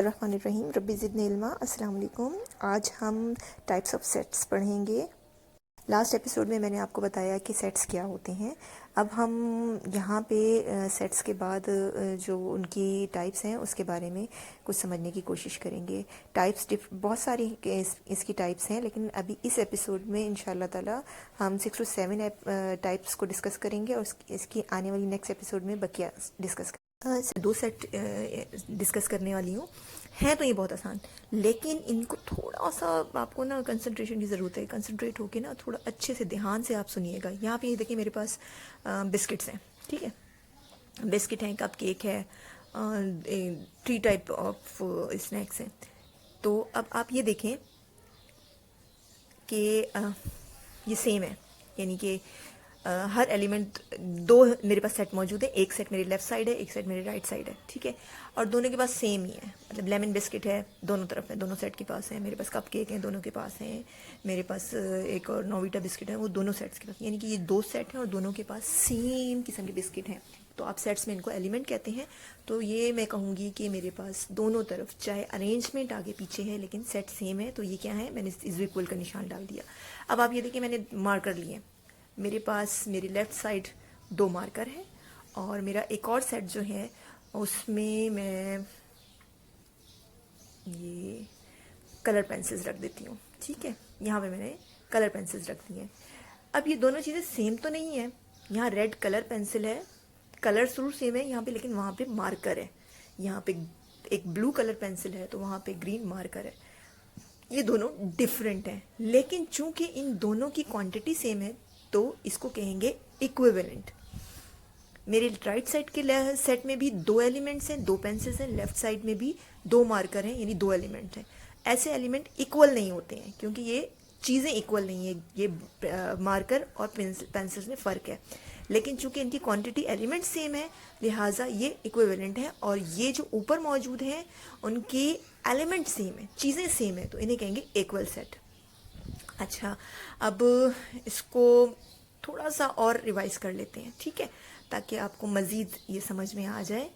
रहीम रब्बी ज़िदनी इल्मा। अस्सलाम वालेकुम। आज हम टाइप्स ऑफ सेट्स पढ़ेंगे। लास्ट एपिसोड में मैंने आपको बताया कि सेट्स क्या होते हैं। अब हम यहाँ पे सेट्स के बाद जो उनकी टाइप्स हैं उसके बारे में कुछ समझने की कोशिश करेंगे। टाइप्स बहुत सारी इसकी टाइप्स हैं, लेकिन अभी इस एपिसोड में इंशाल्लाह ताला हम 6 to 7 टाइप्स को डिस्कस करेंगे और इसकी आने वाली नेक्स्ट एपिसोड में बकिया डिस्कस दो सेट डिस्कस करने वाली हूँ। हैं तो ये बहुत आसान, लेकिन इनको थोड़ा सा आपको ना कंसंट्रेशन की ज़रूरत है। कंसंट्रेट होके ना थोड़ा अच्छे से ध्यान से आप सुनिएगा। यहाँ पे ये देखिए मेरे पास बिस्किट्स हैं, ठीक है। बिस्किट हैं, कप केक है, 3 टाइप ऑफ स्नैक्स हैं। तो अब आप ये देखें कि ये सेम है, यानी कि हर एलिमेंट दो मेरे पास सेट मौजूद है। एक सेट मेरी लेफ्ट साइड है, एक सेट मेरी राइट साइड है, ठीक है। और दोनों के पास सेम ही है, मतलब लेमन बिस्किट है दोनों तरफ है, दोनों सेट के पास है। मेरे पास कप केक है, दोनों के पास हैं। मेरे पास एक और नोविटा बिस्किट है, वो दोनों सेट्स के पास, यानी कि ये दो सेट हैं और दोनों के पास सेम किस्म के बिस्किट हैं। तो आप सेट्स में इनको एलिमेंट कहते हैं। तो ये मैं कहूँगी कि मेरे पास दोनों तरफ चाहे अरेंजमेंट आगे पीछे है, लेकिन सेट सेम है। तो ये क्या है, मैंने इस इक्वल का निशान डाल दिया। अब आप ये देखिए मैंने मार्कर लिए। मेरे पास मेरी लेफ़्ट साइड 2 मार्कर है और मेरा एक और सेट जो है उसमें मैं ये कलर पेंसिल्स रख देती हूँ, ठीक है। यहाँ पे मैंने कलर पेंसिल्स रख दी हैं। अब ये दोनों चीज़ें सेम तो नहीं है। यहाँ रेड कलर पेंसिल है, कलर जरूर सेम है यहाँ पे, लेकिन वहाँ पे मार्कर है। यहाँ पे एक ब्लू कलर पेंसिल है तो वहाँ पे ग्रीन मार्कर है। ये दोनों डिफरेंट हैं, लेकिन चूंकि इन दोनों की क्वांटिटी सेम है तो इसको कहेंगे इक्विवेलेंट। मेरे राइट साइड के सेट में भी 2 एलिमेंट्स हैं, 2 पेंसिल्स हैं। लेफ्ट साइड में भी 2 मार्कर हैं, यानी 2 एलिमेंट हैं। ऐसे एलिमेंट इक्वल नहीं होते हैं क्योंकि ये चीज़ें इक्वल नहीं है। ये मार्कर और पेंसिल्स में फ़र्क है, लेकिन चूंकि इनकी क्वांटिटी एलिमेंट सेम है लिहाजा ये इक्विवेलेंट है। और ये जो ऊपर मौजूद हैं उनकी एलिमेंट सेम है, चीज़ें सेम है, तो इन्हें कहेंगे इक्वल सेट। अच्छा, अब इसको थोड़ा सा और रिवाइज कर लेते हैं, ठीक है, ताकि आपको मज़ीद ये समझ में आ जाए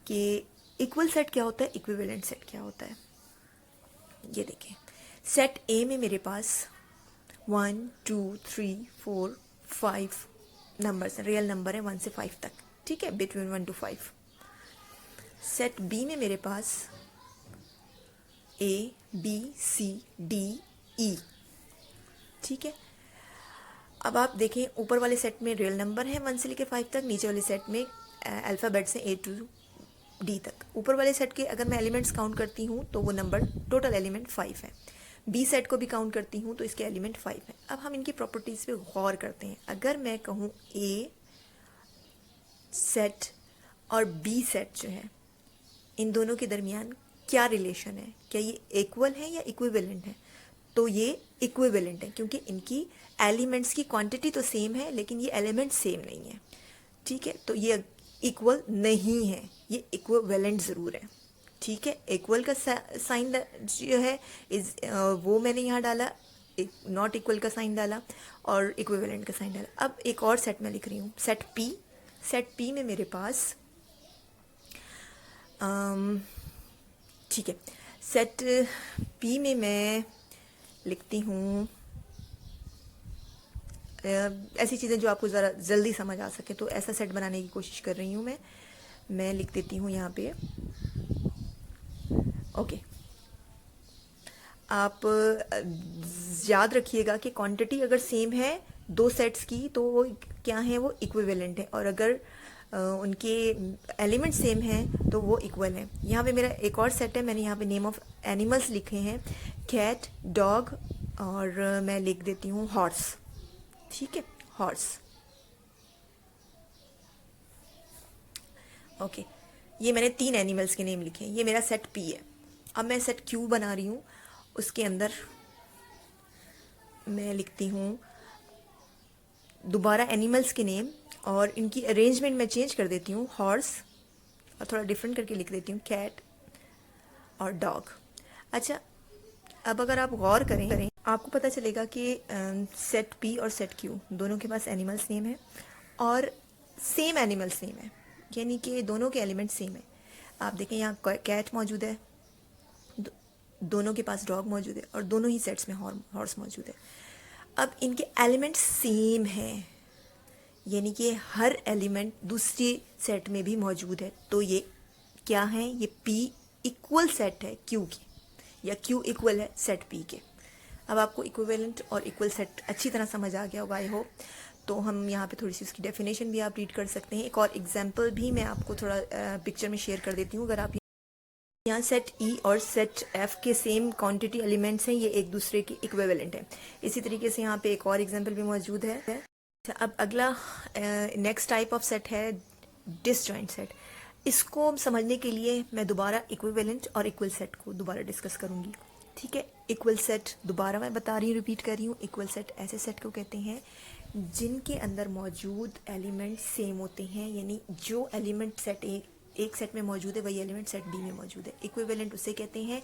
कि इक्वल सेट क्या होता है, इक्विवेलेंट सेट क्या होता है। ये देखें, सेट ए में मेरे पास 1 2 3 4 5 नंबर्स हैं, रियल नंबर है 1 से 5 तक, ठीक है, बिटवीन 1 to 5। सेट बी में मेरे पास A B C D E, ठीक है। अब आप देखें ऊपर वाले सेट में रियल नंबर है 1 से लेकर 5 तक, नीचे वाले सेट में अल्फ़ाबेट्स हैं A to D तक। ऊपर वाले सेट के अगर मैं एलिमेंट्स काउंट करती हूँ तो वो नंबर टोटल एलिमेंट 5 है। बी सेट को भी काउंट करती हूँ तो इसके एलिमेंट 5 है। अब हम इनकी प्रॉपर्टीज़ पे गौर करते हैं। अगर मैं कहूँ A सेट और बी सेट जो है, इन दोनों के दरमियान क्या रिलेशन है, क्या ये इक्वल है या इक्विवेलेंट है, तो ये इक्विवेलेंट है क्योंकि इनकी एलिमेंट्स की क्वांटिटी तो सेम है लेकिन ये एलिमेंट सेम नहीं है, ठीक है। तो ये इक्वल नहीं है, ये इक्विवेलेंट ज़रूर है, ठीक है। इक्वल का साइन जो है वो मैंने यहाँ डाला, नॉट इक्वल का साइन डाला और इक्विवेलेंट का साइन डाला। अब एक और सेट मैं लिख रही हूँ, सेट पी। सेट पी में मेरे पास ठीक है, सेट पी में मैं लिखती हूँ ऐसी चीज़ें जो आपको ज़रा जल्दी समझ आ सके, तो ऐसा सेट बनाने की कोशिश कर रही हूँ मैं लिख देती हूँ यहाँ पे, ओके। आप याद रखिएगा कि क्वांटिटी अगर सेम है 2 सेट्स की तो वो क्या है, वो इक्विवेलेंट है। और अगर उनके एलिमेंट सेम हैं तो वो इक्वल है। यहाँ पे मेरा एक और सेट है, मैंने यहाँ पे नेम ऑफ एनिमल्स लिखे हैं, कैट, डॉग और मैं लिख देती हूँ हॉर्स, ठीक है, हॉर्स, ओके। ये मैंने 3 एनिमल्स के नेम लिखे हैं। ये मेरा सेट पी है। अब मैं सेट क्यू बना रही हूँ, उसके अंदर मैं लिखती हूँ दोबारा एनिमल्स के नेम और इनकी अरेंजमेंट मैं चेंज कर देती हूँ, हॉर्स, और थोड़ा डिफरेंट करके लिख देती हूँ कैट और डॉग। अच्छा, अब अगर आप गौर करें आपको पता चलेगा कि सेट पी और सेट क्यू दोनों के पास एनिमल्स नेम है और सेम एनिमल्स नेम है, यानी कि दोनों के एलिमेंट सेम है। आप देखें यहाँ कैट मौजूद है, दोनों के पास डॉग मौजूद है और दोनों ही सेट्स में हॉर्स मौजूद है। अब इनके एलिमेंट सेम हैं, यानी कि हर एलिमेंट दूसरे सेट में भी मौजूद है। तो ये क्या है, ये P इक्वल सेट है Q की, या Q इक्वल है सेट P के। अब आपको इक्विवेलेंट और इक्वल सेट अच्छी तरह समझ आ गया होगा आई होप। तो हम यहाँ पे थोड़ी सी उसकी डेफिनेशन भी आप रीड कर सकते हैं। एक और एग्जांपल भी मैं आपको थोड़ा पिक्चर में शेयर कर देती हूँ। अगर आप यहाँ सेट E और सेट F के सेम क्वांटिटी एलिमेंट्स हैं, ये एक दूसरे के इक्विवेलेंट है। इसी तरीके से यहाँ पे एक और एग्जांपल भी मौजूद है। अब अगला नेक्स्ट टाइप ऑफ सेट है डिसजॉइंट सेट। इसको समझने के लिए मैं दोबारा इक्विवेलेंट और इक्वल सेट को दोबारा डिस्कस करूंगी, ठीक है। इक्वल सेट दोबारा मैं बता रही हूँ, रिपीट कर रही हूँ। इक्वल सेट ऐसे सेट को कहते हैं जिनके अंदर मौजूद एलिमेंट सेम होते हैं, यानी जो एलिमेंट सेट एक सेट में मौजूद है वही एलिमेंट सेट बी में मौजूद है। इक्विवेलेंट उसे कहते हैं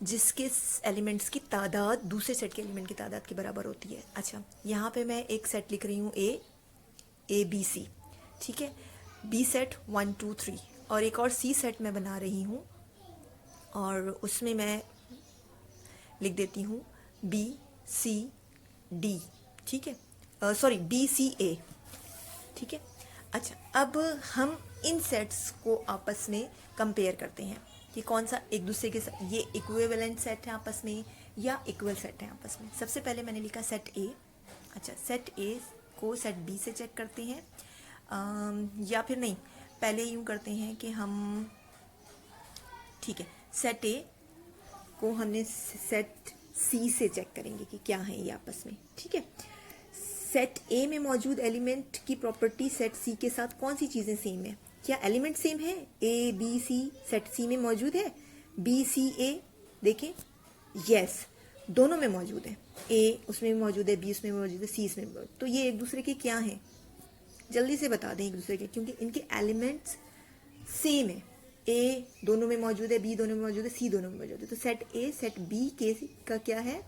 जिसके एलिमेंट्स की तादाद दूसरे सेट के एलिमेंट की तादाद के बराबर होती है। अच्छा, यहाँ पे मैं एक सेट लिख रही हूँ ए बी सी, ठीक है। बी सेट 1 2 3 और एक और सी सेट मैं बना रही हूँ और उसमें मैं लिख देती हूँ बी सी डी, ठीक है, सॉरी बी सी ए, ठीक है। अच्छा, अब हम इन सेट्स को आपस में कंपेयर करते हैं कि कौन सा एक दूसरे के साथ ये इक्विवेलेंट सेट है आपस में या इक्वल सेट है आपस में। सबसे पहले मैंने लिखा सेट ए। अच्छा, सेट ए को सेट बी से चेक करते हैं, या फिर नहीं, पहले यूँ करते हैं कि हम, ठीक है, सेट ए को हमने सेट सी से चेक करेंगे कि क्या है ये आपस में, ठीक है। सेट ए में मौजूद एलिमेंट की प्रॉपर्टी सेट सी के साथ कौन सी चीज़ें सेम है? क्या एलिमेंट सेम है? ए बी सी सेट सी में मौजूद है, बी सी ए, देखें, यस, दोनों में मौजूद है। ए उसमें भी मौजूद है, बी उसमें भी मौजूद है, सी इसमें भी मौजूद है। तो ये एक दूसरे के क्या हैं, जल्दी से बता दें एक दूसरे के, क्योंकि इनके एलिमेंट्स सेम है। ए दोनों में मौजूद है, बी दोनों में मौजूद है, सी दोनों में मौजूद है। तो सेट ए सेट बी के का क्या है,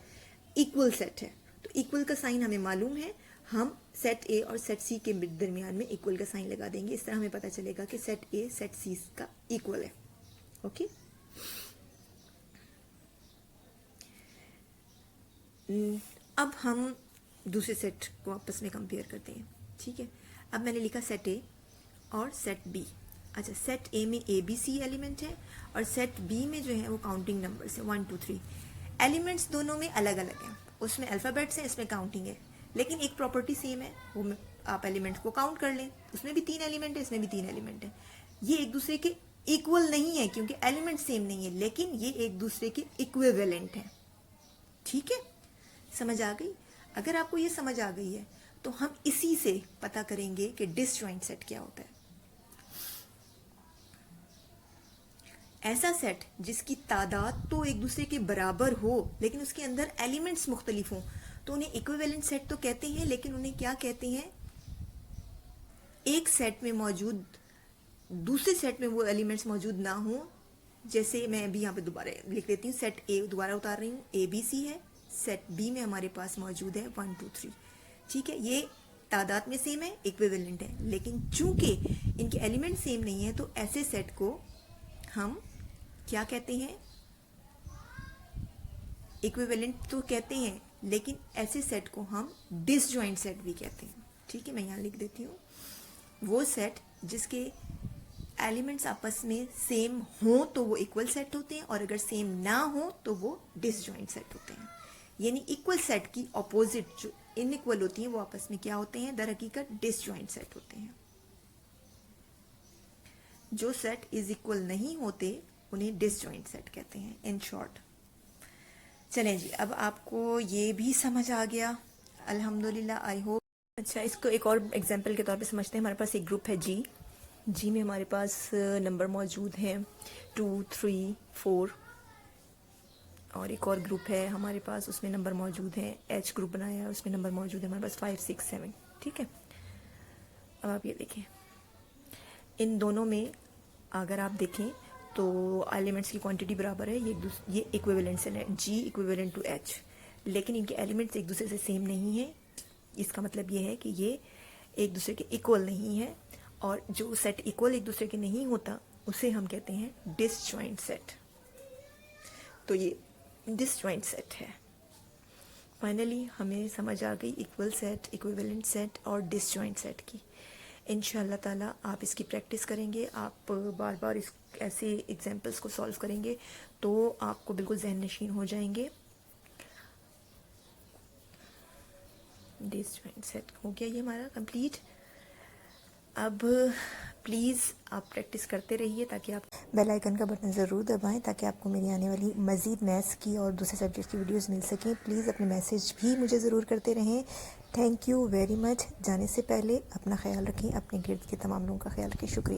इक्वल सेट है। तो इक्वल का साइन हमें मालूम है, हम सेट ए और सेट सी के दरमियान में इक्वल का साइन लगा देंगे। इस तरह हमें पता चलेगा कि सेट ए सेट सी का इक्वल है। ओके, अब हम दूसरे सेट को आपस में कंपेयर करते हैं, ठीक है। अब मैंने लिखा सेट ए और सेट बी। अच्छा, सेट ए में ए बी सी एलिमेंट है और सेट बी में जो है वो काउंटिंग नंबर्स है 1 2 3। एलिमेंट्स दोनों में अलग अलग हैं, उसमें अल्फ़ाबेट्स हैं, इसमें काउंटिंग है, लेकिन एक प्रॉपर्टी सेम है, वो आप एलिमेंट्स को काउंट कर लें। उसमें भी 3 एलिमेंट है, इसमें भी 3 एलिमेंट है। ये एक दूसरे के इक्वल नहीं है क्योंकि एलिमेंट सेम नहीं है, लेकिन ये एक दूसरे के इक्विवेलेंट है, ठीक है। समझ आ गई? अगर आपको ये समझ आ गई है तो हम इसी से पता करेंगे कि डिसजॉइंट सेट क्या होता है। ऐसा सेट जिसकी तादाद तो एक दूसरे के बराबर हो लेकिन उसके अंदर एलिमेंट्स मुख्तलिफ हों, तो उन्हें इक्विवेलेंट सेट तो कहते हैं, लेकिन उन्हें क्या कहते हैं, एक सेट में मौजूद दूसरे सेट में वो एलिमेंट्स मौजूद ना हो। जैसे मैं अभी यहाँ पे दोबारा लिख देती हूँ, सेट ए दोबारा उतार रही हूँ, ए बी सी है, सेट बी में हमारे पास मौजूद है 1 2 3, ठीक है। ये तादाद में सेम है, इक्विवेलेंट है, लेकिन चूंकि इनके एलिमेंट सेम नहीं है तो ऐसे सेट को हम क्या कहते हैं, इक्विवेलेंट तो कहते हैं, लेकिन ऐसे सेट को हम डिसजॉइंट सेट भी कहते हैं, ठीक है। मैं यहाँ लिख देती हूँ, वो सेट जिसके एलिमेंट्स आपस में सेम हो तो वो इक्वल सेट होते हैं, और अगर सेम ना हो तो वो डिसजॉइंट सेट होते हैं। यानी इक्वल सेट की ऑपोजिट जो इनइक्वल होती हैं वो आपस में क्या होते हैं, दर हकीकत डिसजॉइंट सेट होते हैं। जो सेट इज इक्वल नहीं होते उन्हें डिसजॉइंट सेट कहते हैं, इन शॉर्ट। चलें जी, अब आपको ये भी समझ आ गया अल्हम्दुलिल्लाह, आई होप। अच्छा, इसको एक और एग्जांपल के तौर पे समझते हैं। हमारे पास एक ग्रुप है जी में हमारे पास नंबर मौजूद हैं 2 3 4, और एक और ग्रुप है हमारे पास, उसमें नंबर मौजूद हैं, एच ग्रुप बनाया है, उसमें नंबर मौजूद है हमारे पास 5 6 7, ठीक है। अब आप ये देखें, इन दोनों में अगर आप देखें तो एलिमेंट्स की क्वांटिटी बराबर है, ये इक्विवेलेंट से है, जी इक्विवेलेंट टू एच, लेकिन इनके एलिमेंट्स एक दूसरे से सेम नहीं है। इसका मतलब ये है कि ये एक दूसरे के इक्वल नहीं है, और जो सेट इक्वल एक दूसरे के नहीं होता उसे हम कहते हैं डिसजॉइंट सेट। तो ये डिसजॉइंट सेट है। फाइनली हमें समझ आ गई इक्वल सेट, इक्विवेलेंट सेट और डिसजॉइंट सेट की। इंशाल्लाह ताला आप इसकी प्रैक्टिस करेंगे, आप बार बार इस ऐसे एग्जाम्पल्स को सॉल्व करेंगे तो आपको बिल्कुल जहन नशीन हो जाएंगे। डिसजॉइंट सेट हो गया ये हमारा कंप्लीट। अब प्लीज़ आप प्रैक्टिस करते रहिए ताकि आप बेल आइकन का बटन ज़रूर दबाएं ताकि आपको मेरी आने वाली मज़ीद मैथ्स की और दूसरे सब्जेक्ट की वीडियोस मिल सकें। प्लीज़ अपने मैसेज भी मुझे ज़रूर करते रहें। Thank you very much. जाने से पहले अपना ख्याल रखें, अपने गिर्द के तमाम लोगों का ख्याल रखें। शुक्रिया।